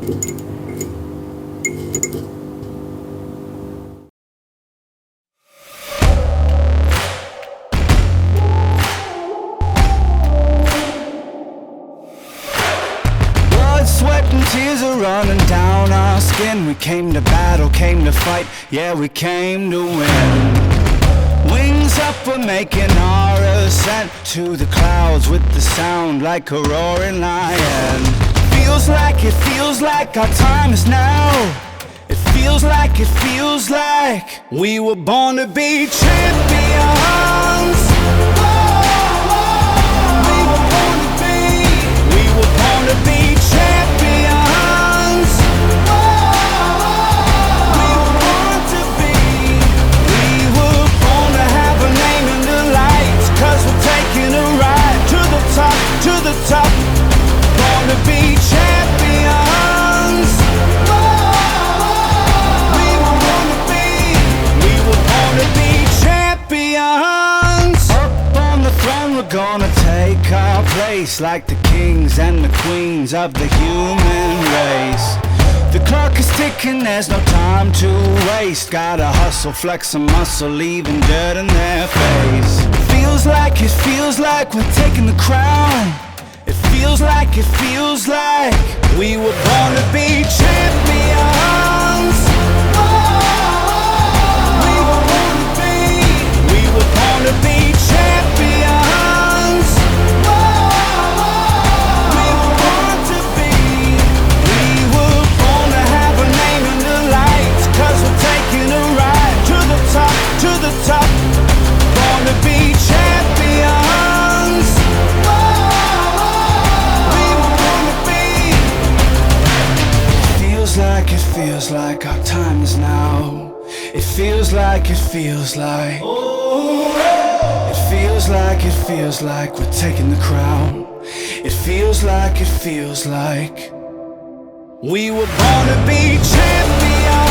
Blood, sweat and tears are running down our skin. We came to battle, came to fight, yeah, we came to win. Wings up, we're making our ascent to the clouds with the sound like a roaring lion. Feels like our time is now. It feels like we were born to be champions. We were born to be champions. We were born to be. We were born to have a name in the lights, 'cause we're taking a ride to the top, to the top. Born to be champions. We were born to be champions. Up on the throne, we're gonna take our place like the kings and the queens of the human race. The clock is ticking, there's no time to waste. Gotta hustle, flex some muscle, leaving dirt in their face. Feels like we're taking the crown. It feels like we were born to be champions. We were born to be champions. We were born to be. We were born to have a name in the lights, 'cause we're taking a ride to the top, to the top. Born to be champions. We were born to be. Feels like our time is now. It feels like It feels like we're taking the crown. It feels like we were born to be champions.